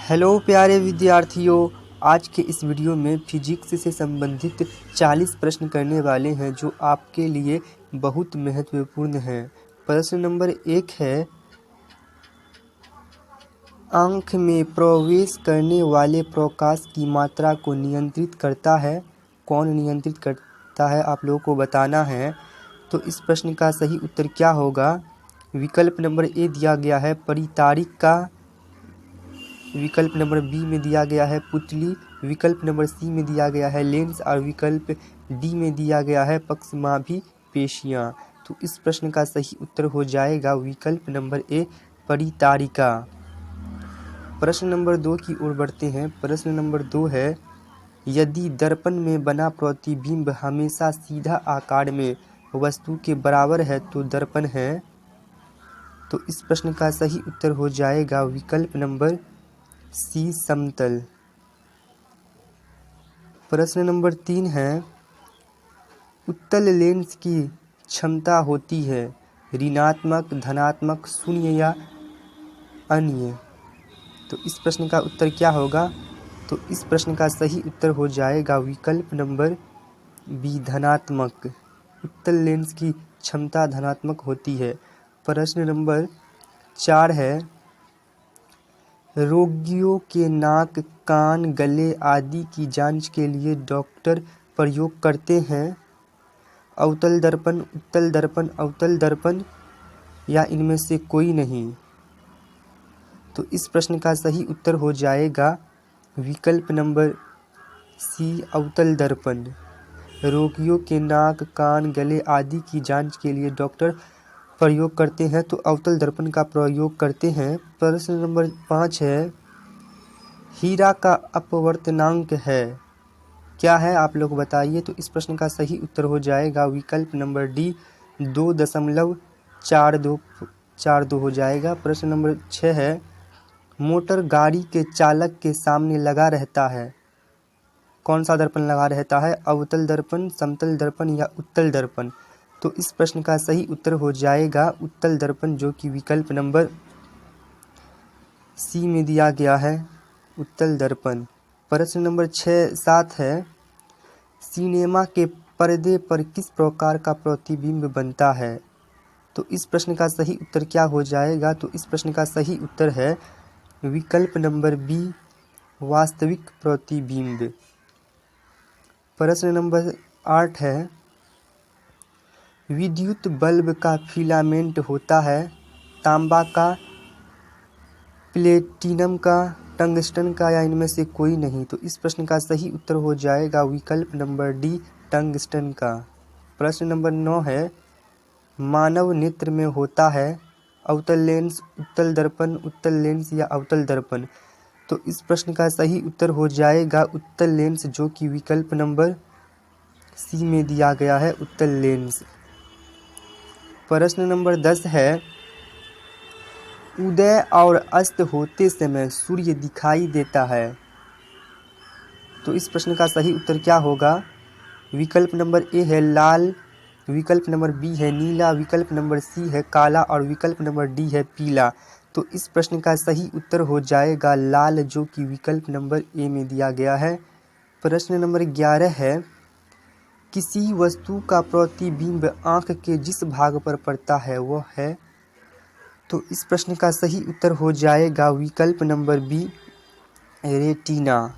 Hello प्यारे विद्यार्थियों, आज के इस वीडियो में फिजिक्स से संबंधित 40 प्रश्न करने वाले हैं जो आपके लिए बहुत महत्वपूर्ण हैं। प्रश्न नंबर 1 है, आँख में प्रवेश करने वाले प्रकाश की मात्रा को नियंत्रित करता है। कौन नियंत्रित करता है आप लोगों को बताना है। तो इस प्रश्न का सही उत्तर क्या होगा। विकल्प नंबर ए दिया गया है परितारिका, विकल्प नंबर बी में दिया गया है पुतली, विकल्प नंबर सी में दिया गया है लेंस और विकल्प डी में दिया गया है पक्षमाभी पेशियाँ। तो इस प्रश्न का सही उत्तर हो जाएगा विकल्प नंबर ए परितारिका। प्रश्न नंबर 2 की ओर बढ़ते हैं। प्रश्न नंबर 2 है, यदि दर्पण में बना प्रतिबिंब हमेशा सीधा आकार में वस्तु के बराबर है तो दर्पण है। तो इस प्रश्न का सही उत्तर हो जाएगा विकल्प नंबर सी समतल। प्रश्न नंबर 3 है, उत्तल लेंस की क्षमता होती है ऋणात्मक, धनात्मक, शून्य या अन्य। तो इस प्रश्न का उत्तर क्या होगा। तो इस प्रश्न का सही उत्तर हो जाएगा विकल्प नंबर बी धनात्मक। उत्तल लेंस की क्षमता धनात्मक होती है। प्रश्न नंबर 4 है, रोगियों के नाक, कान, गले आदि की जांच के लिए डॉक्टर प्रयोग करते हैं अवतल दर्पण, उत्तल दर्पण, अवतल दर्पण या इनमें से कोई नहीं। तो इस प्रश्न का सही उत्तर हो जाएगा विकल्प नंबर सी अवतल दर्पण। रोगियों के नाक, कान, गले आदि की जांच के लिए डॉक्टर प्रयोग करते हैं तो अवतल दर्पण का प्रयोग करते हैं। प्रश्न नंबर 5 है, हीरा का अपवर्तनांक है क्या है आप लोग बताइए। तो इस प्रश्न का सही उत्तर हो जाएगा विकल्प नंबर डी 2.4242 हो जाएगा। प्रश्न नंबर 6 है, मोटर गाड़ी के चालक के सामने लगा रहता है कौन सा दर्पण लगा रहता है, अवतल दर्पण, समतल दर्पण या उत्तल दर्पण। तो इस प्रश्न का सही उत्तर हो जाएगा उत्तल दर्पण, जो कि विकल्प नंबर सी में दिया गया है उत्तल दर्पण। प्रश्न नंबर 7 है, सिनेमा के पर्दे पर किस प्रकार का प्रतिबिंब बनता है। तो इस प्रश्न का सही उत्तर क्या हो जाएगा। तो इस प्रश्न का सही उत्तर है विकल्प नंबर बी वास्तविक प्रतिबिंब। प्रश्न नंबर 8 है, विद्युत बल्ब का फिलामेंट होता है तांबा का, प्लेटिनम का, टंगस्टन का या इनमें से कोई नहीं। तो इस प्रश्न का सही उत्तर हो जाएगा विकल्प नंबर डी टंगस्टन का। प्रश्न नंबर 9 है, मानव नेत्र में होता है अवतल लेंस, उत्तल दर्पण, उत्तल लेंस या अवतल दर्पण। तो इस प्रश्न का सही उत्तर हो जाएगा उत्तल लेंस, जो कि विकल्प नंबर सी में दिया गया है उत्तल लेंस। प्रश्न नंबर 10 है, उदय और अस्त होते समय सूर्य दिखाई देता है। तो इस प्रश्न का सही उत्तर क्या होगा। विकल्प नंबर ए है लाल, विकल्प नंबर बी है नीला, विकल्प नंबर सी है काला और विकल्प नंबर डी है पीला। तो इस प्रश्न का सही उत्तर हो जाएगा लाल, जो कि विकल्प नंबर ए में दिया गया है। प्रश्न नंबर 11 है, किसी वस्तु का प्रतिबिंब आँख के जिस भाग पर पड़ता है वह है। तो इस प्रश्न का सही उत्तर हो जाएगा विकल्प नंबर बी रेटिना।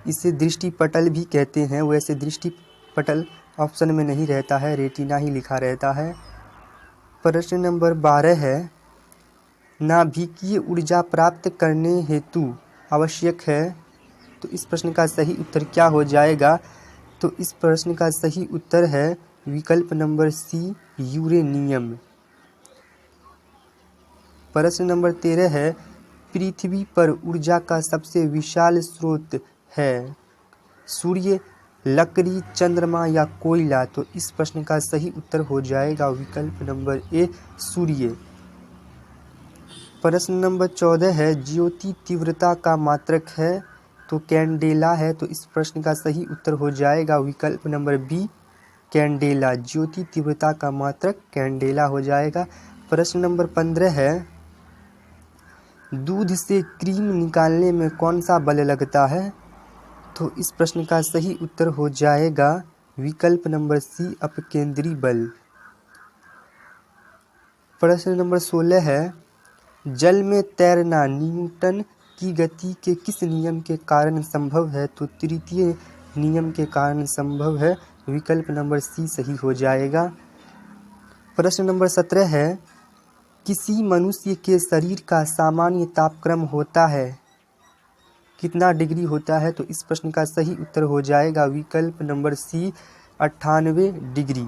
इसे दृष्टिपटल भी कहते हैं, वैसे दृष्टिपटल ऑप्शन में नहीं रहता है, रेटिना ही लिखा रहता है। प्रश्न नंबर 12 है, नाभिकीय ऊर्जा प्राप्त करने हेतु आवश्यक है। तो इस प्रश्न का सही उत्तर क्या हो जाएगा। तो इस प्रश्न का सही उत्तर है विकल्प नंबर सी यूरेनियम। प्रश्न नंबर 13 है, पृथ्वी पर ऊर्जा का सबसे विशाल स्रोत है सूर्य, लकड़ी, चंद्रमा या कोयला। तो इस प्रश्न का सही उत्तर हो जाएगा विकल्प नंबर ए सूर्य। प्रश्न नंबर 14 है, ज्योति तीव्रता का मात्रक है तो कैंडेला है। तो इस प्रश्न का सही उत्तर हो जाएगा विकल्प नंबर बी कैंडेला। ज्योति तीव्रता का मात्रक कैंडेला हो जाएगा। प्रश्न नंबर 15 है, दूध से क्रीम निकालने में कौन सा बल लगता है? तो इस प्रश्न का सही उत्तर हो जाएगा विकल्प नंबर सी, अपकेंद्री बल। प्रश्न नंबर 16 है, जल में तैरना न्यूटन की गति के किस नियम के कारण संभव है? तो तृतीय नियम के कारण संभव है। विकल्प नंबर सी सही हो जाएगा। प्रश्न नंबर 17 है, किसी मनुष्य के शरीर का सामान्य तापक्रम होता है कितना डिग्री होता है? तो इस प्रश्न का सही उत्तर हो जाएगा विकल्प नंबर सी, 98 डिग्री।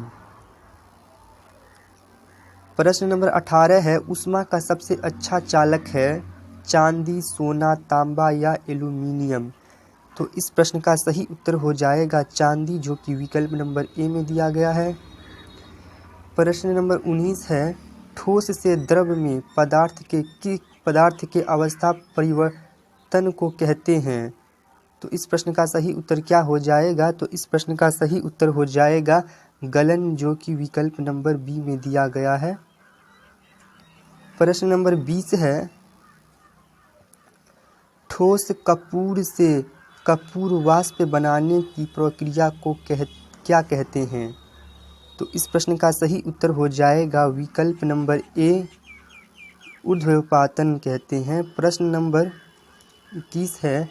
प्रश्न नंबर 18 है, ऊष्मा का सबसे अच्छा चालक है चांदी, सोना, तांबा या एल्यूमीनियम? तो इस प्रश्न का सही उत्तर हो जाएगा चांदी, जो कि विकल्प नंबर ए में दिया गया है। प्रश्न नंबर 19 है, ठोस से द्रव में पदार्थ के अवस्था परिवर्तन को कहते हैं? तो इस प्रश्न का सही उत्तर क्या हो जाएगा? तो इस प्रश्न का सही उत्तर हो जाएगा गलन, जो कि विकल्प नंबर बी में दिया गया है। प्रश्न नंबर 20 है, ठोस कपूर से कपूर वाष्प बनाने की प्रक्रिया को क्या कहते हैं? तो इस प्रश्न का सही उत्तर हो जाएगा विकल्प नंबर ए, ऊर्ध्वपातन कहते हैं। प्रश्न नंबर 21 है,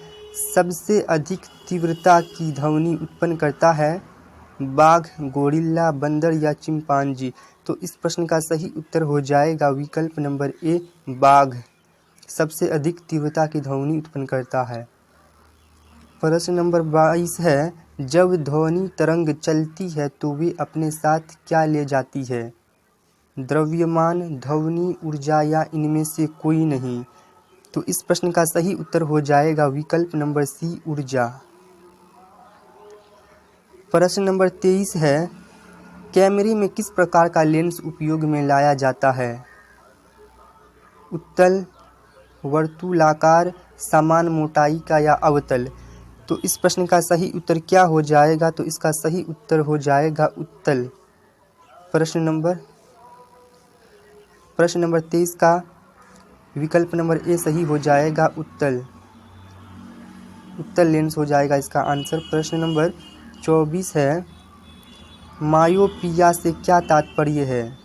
सबसे अधिक तीव्रता की ध्वनि उत्पन्न करता है बाघ, गोरिल्ला, बंदर या चिंपांजी? तो इस प्रश्न का सही उत्तर हो जाएगा विकल्प नंबर ए, बाघ सबसे अधिक तीव्रता की ध्वनि उत्पन्न करता है। प्रश्न नंबर 22 है, जब ध्वनि तरंग चलती है तो वे अपने साथ क्या ले जाती है? द्रव्यमान, ध्वनि, ऊर्जा या इनमें से कोई नहीं? तो इस प्रश्न का सही उत्तर हो जाएगा विकल्प नंबर सी, ऊर्जा। प्रश्न नंबर 23 है, कैमरे में किस प्रकार का लेंस उपयोग में लाया जाता है? उत्तल, वर्तुलाकार, समान मोटाई का या अवतल? तो इस प्रश्न का सही उत्तर क्या हो जाएगा? तो इसका सही उत्तर हो जाएगा उत्तल। प्रश्न नंबर 23 का विकल्प नंबर ए सही हो जाएगा उत्तल लेंस हो जाएगा इसका आंसर। प्रश्न नंबर 24 है, मायोपिया से क्या तात्पर्य है?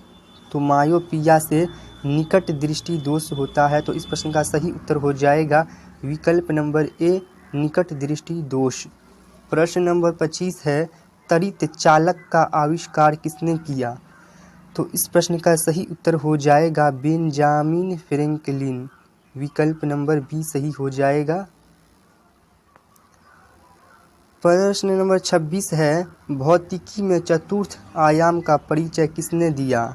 तो मायोपिया से निकट दृष्टि दोष होता है। तो इस प्रश्न का सही उत्तर हो जाएगा विकल्प नंबर ए, निकट दृष्टि दोष। प्रश्न नंबर 25 है, त्वरित चालक का आविष्कार किसने किया? तो इस प्रश्न का सही उत्तर हो जाएगा बेंजामिन फ्रैंकलिन। विकल्प नंबर बी सही हो जाएगा। प्रश्न नंबर 26 है, भौतिकी में चतुर्थ आयाम का परिचय किसने दिया?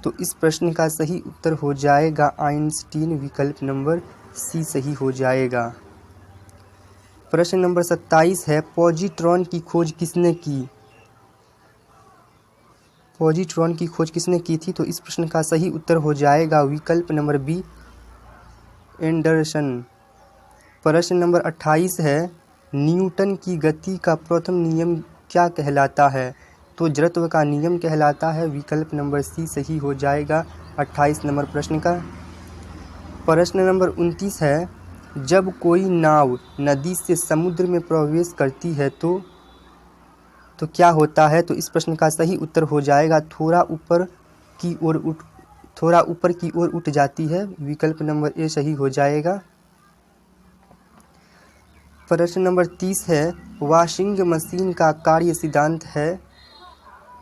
तो इस प्रश्न का सही उत्तर हो जाएगा आइंस्टीन। विकल्प नंबर सी सही हो जाएगा। प्रश्न नंबर 27 है, पॉजिट्रॉन की खोज किसने की? पॉजिट्रॉन की खोज किसने की थी? तो इस प्रश्न का सही उत्तर हो जाएगा विकल्प नंबर बी, एंडरसन। प्रश्न नंबर 28 है, न्यूटन की गति का प्रथम नियम क्या कहलाता है? तो जड़त्व का नियम कहलाता है। विकल्प नंबर सी सही हो जाएगा 28 नंबर प्रश्न का। प्रश्न नंबर 29 है, जब कोई नाव नदी से समुद्र में प्रवेश करती है तो क्या होता है? तो इस प्रश्न का सही उत्तर हो जाएगा थोड़ा ऊपर की ओर उठ जाती है। विकल्प नंबर ए सही हो जाएगा। प्रश्न नंबर 30 है, वॉशिंग मशीन का कार्य सिद्धांत है?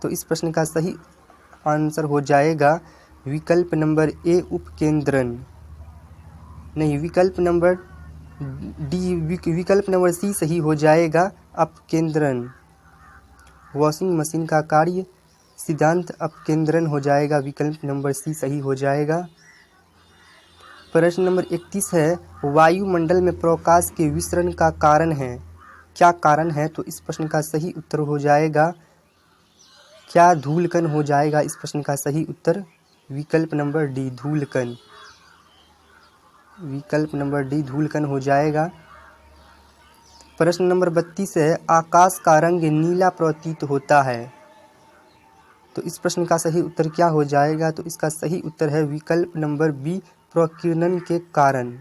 तो इस प्रश्न का सही आंसर हो जाएगा विकल्प नंबर ए, उपकेंद्रण। नहीं, विकल्प नंबर सी सही हो जाएगा अपकेंद्रण। वॉशिंग मशीन का कार्य सिद्धांत अपकेंद्रण हो जाएगा। विकल्प नंबर सी सही हो जाएगा। प्रश्न नंबर 31 है, वायुमंडल में प्रकाश के विसरण का कारण है? क्या कारण है? तो इस प्रश्न का सही उत्तर हो जाएगा क्या धूलकण हो जाएगा इस प्रश्न का सही उत्तर। विकल्प नंबर डी, धूलकण। विकल्प नंबर डी, धूलकण हो जाएगा। प्रश्न नंबर 32 है, आकाश का रंग नीला प्रतीत होता है? तो इस प्रश्न का सही उत्तर क्या हो जाएगा? तो इसका सही उत्तर है विकल्प नंबर बी, प्रकीर्णन के कारण।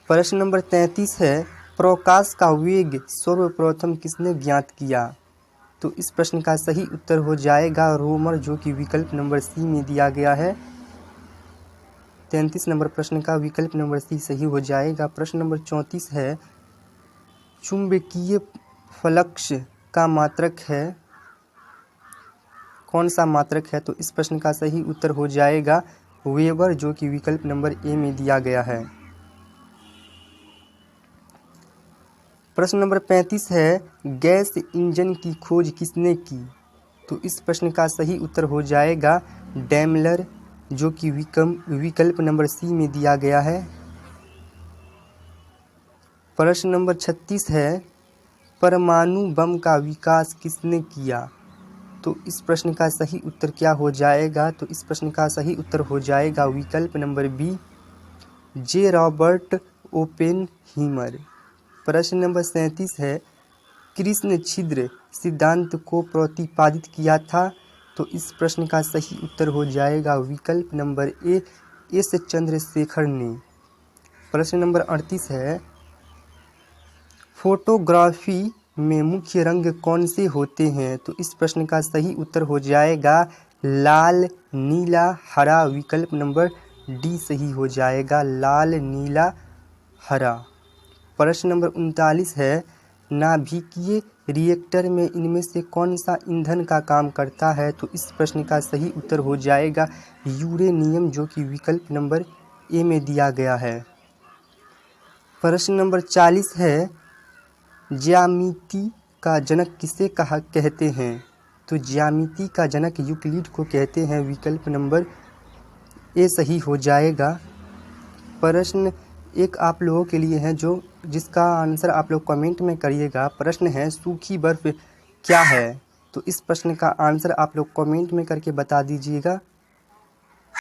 प्रश्न नंबर 33 है, प्रकाश का वेग सर्वप्रथम किसने ज्ञात किया? तो इस प्रश्न का सही उत्तर हो जाएगा रोमर, जो कि विकल्प नंबर सी में दिया गया है। 33 नंबर प्रश्न का विकल्प नंबर सी सही हो जाएगा। प्रश्न नंबर 34 है, चुंबकीय फ्लक्स का मात्रक है, कौन सा मात्रक है? तो इस प्रश्न का सही उत्तर हो जाएगा वेबर, जो कि विकल्प नंबर ए में दिया गया है। प्रश्न नंबर 35 है, गैस इंजन की खोज किसने की? तो इस प्रश्न का सही उत्तर हो जाएगा डैमलर, जो कि विकल्प नंबर सी में दिया गया है। प्रश्न नंबर 36 है, परमाणु बम का विकास किसने किया? तो इस प्रश्न का सही उत्तर क्या हो जाएगा? तो इस प्रश्न का सही उत्तर हो जाएगा विकल्प नंबर बी, जे रॉबर्ट ओपेनहीमर। प्रश्न नंबर 37 है, कृष्ण छिद्र सिद्धांत को प्रतिपादित किया था? तो इस प्रश्न का सही उत्तर हो जाएगा विकल्प नंबर ए, एस चंद्रशेखर ने। प्रश्न नंबर 38 है, फोटोग्राफी में मुख्य रंग कौन से होते हैं? तो इस प्रश्न का सही उत्तर हो जाएगा लाल, नीला, हरा। विकल्प नंबर डी सही हो जाएगा, लाल, नीला, हरा। प्रश्न नंबर 39 है, नाभिकीय रिएक्टर में इनमें से कौन सा ईंधन का काम करता है? तो इस प्रश्न का सही उत्तर हो जाएगा यूरेनियम, जो कि विकल्प नंबर ए में दिया गया है। प्रश्न नंबर 40 है, ज्यामिति का जनक किसे कहते हैं? तो ज्यामिति का जनक यूक्लिड को कहते हैं। विकल्प नंबर ए सही हो जाएगा। प्रश्न एक आप लोगों के लिए है, जो जिसका आंसर आप लोग कमेंट में करिएगा। प्रश्न है, सूखी बर्फ क्या है? तो इस प्रश्न का आंसर आप लोग कमेंट में करके बता दीजिएगा।